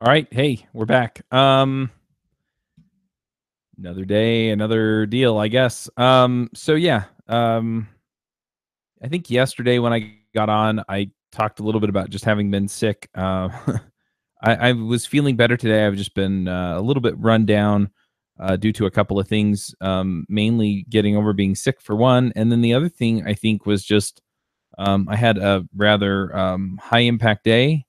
All right, hey, we're back. Another day, another deal, I guess. So yeah, I think yesterday when I got on, I talked a little bit about just having been sick. I was feeling better today. I've just been a little bit run down due to a couple of things, mainly getting over being sick for one, and then the other thing I think was just I had a rather high impact day.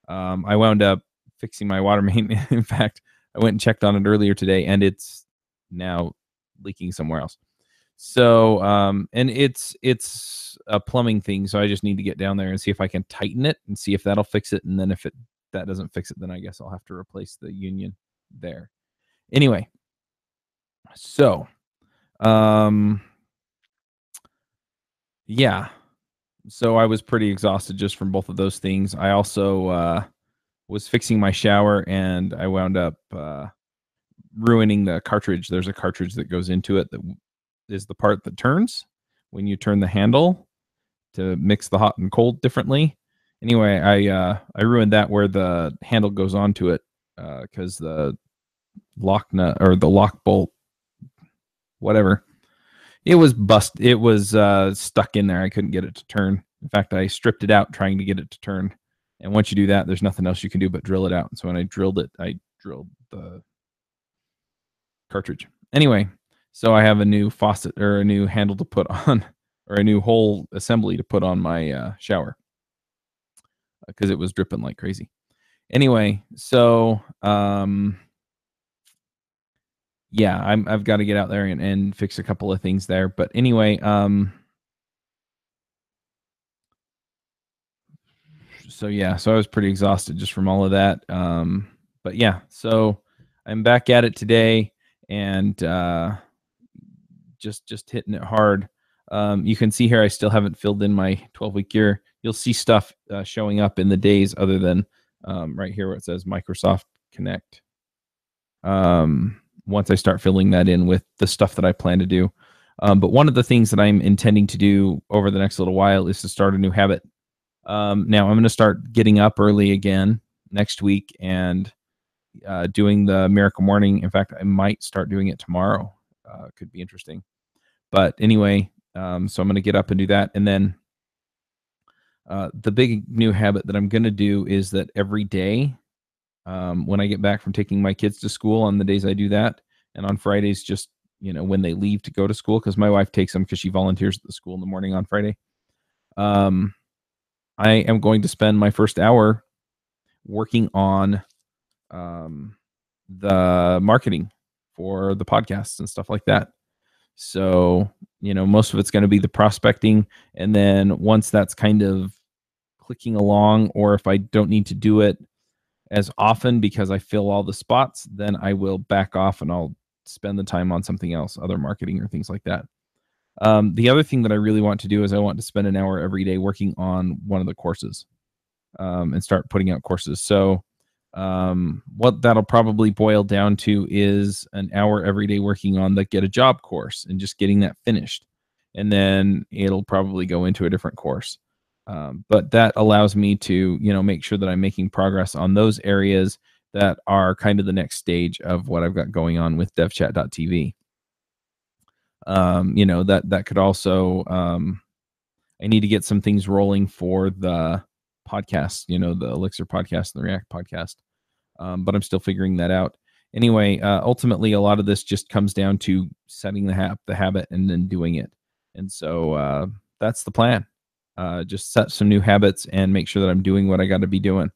I wound up fixing my water main. In fact, I went and checked on it earlier today, and it's now leaking somewhere else. So, and it's a plumbing thing, so I just need to get down there and see if I can tighten it and see if that'll fix it. And then if that doesn't fix it, then I guess I'll have to replace the union there. Anyway, so um, yeah, so I was pretty exhausted just from both of those things. I also was fixing my shower, and I wound up ruining the cartridge. There's a cartridge that goes into it that is the part that turns when you turn the handle to mix the hot and cold differently. Anyway, I ruined that where the handle goes onto it because the lock nut or the lock bolt, whatever, it was bust. It was stuck in there. I couldn't get it to turn. In fact, I stripped it out trying to get it to turn. And once you do that, there's nothing else you can do but drill it out. And so when I drilled it, I drilled the cartridge. Anyway, so I have a new faucet or a new handle to put on, or a new whole assembly to put on my shower because it was dripping like crazy. Anyway, so yeah, I've got to get out there and fix a couple of things there. But anyway, so yeah, so I was pretty exhausted just from all of that. But yeah, so I'm back at it today, and just hitting it hard. You can see here I still haven't filled in my 12-week year. You'll see stuff showing up in the days other than right here where it says Microsoft Connect. Once I start filling that in with the stuff that I plan to do. But one of the things that I'm intending to do over the next little while is to start a new habit. Now I'm going to start getting up early again next week and doing the Miracle Morning. In fact, I might start doing it tomorrow. Could be interesting. But anyway, so I'm going to get up and do that. And then the big new habit that I'm going to do is that every day when I get back from taking my kids to school on the days I do that, and on Fridays, just, when they leave to go to school, because my wife takes them because she volunteers at the school in the morning on Friday. I am going to spend my first hour working on the marketing for the podcasts and stuff like that. So, most of it's going to be the prospecting. And then once that's kind of clicking along, or if I don't need to do it as often because I fill all the spots, then I will back off and I'll spend the time on something else, other marketing or things like that. The other thing that I really want to do is I want to spend an hour every day working on one of the courses and start putting out courses. So what that'll probably boil down to is an hour every day working on the Get a Job course and just getting that finished. And then it'll probably go into a different course. But that allows me to, make sure that I'm making progress on those areas that are kind of the next stage of what I've got going on with devchat.tv. That could also, I need to get some things rolling for the podcast, the Elixir podcast and the React podcast. But I'm still figuring that out. Anyway, ultimately, a lot of this just comes down to setting the habit and then doing it. And so that's the plan. Just set some new habits and make sure that I'm doing what I got to be doing.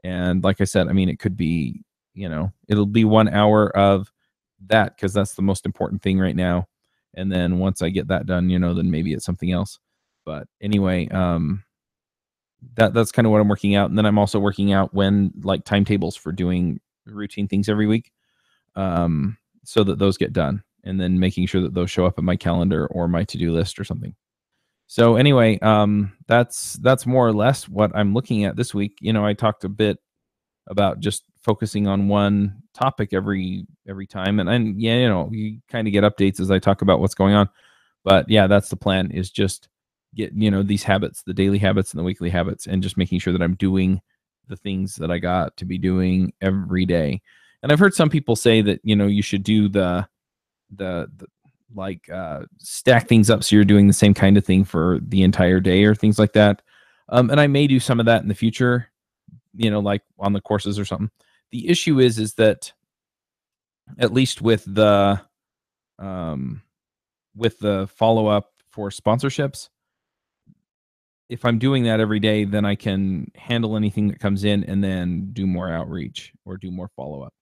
And like I said, it could be, it'll be 1 hour of that because that's the most important thing right now. And then once I get that done, then maybe it's something else. But anyway, that's kind of what I'm working out. And then I'm also working out when timetables for doing routine things every week, so that those get done, and then making sure that those show up in my calendar or my to-do list or something. So anyway, that's more or less what I'm looking at this week. I talked a bit about just focusing on one topic every time, and you kind of get updates as I talk about what's going on. But yeah, that's the plan, is just get these habits, the daily habits and the weekly habits, and just making sure that I'm doing the things that I got to be doing every day. And I've heard some people say that, you should do the like stack things up so you're doing the same kind of thing for the entire day or things like that. And I may do some of that in the future, like on the courses or something. The issue is that at least um, with the follow up for sponsorships, if I'm doing that every day, then I can handle anything that comes in and then do more outreach or do more follow up.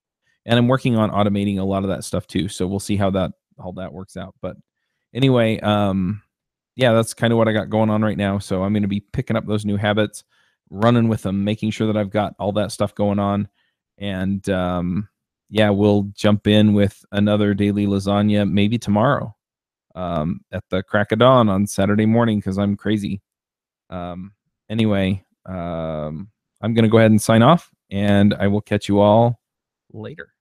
And I'm working on automating a lot of that stuff too. So we'll see how that works out. But anyway, yeah, that's kind of what I got going on right now. So I'm going to be picking up those new habits, running with them, making sure that I've got all that stuff going on. And yeah, we'll jump in with another daily lasagna maybe tomorrow at the crack of dawn on Saturday morning because I'm crazy. Anyway, I'm going to go ahead and sign off, and I will catch you all later.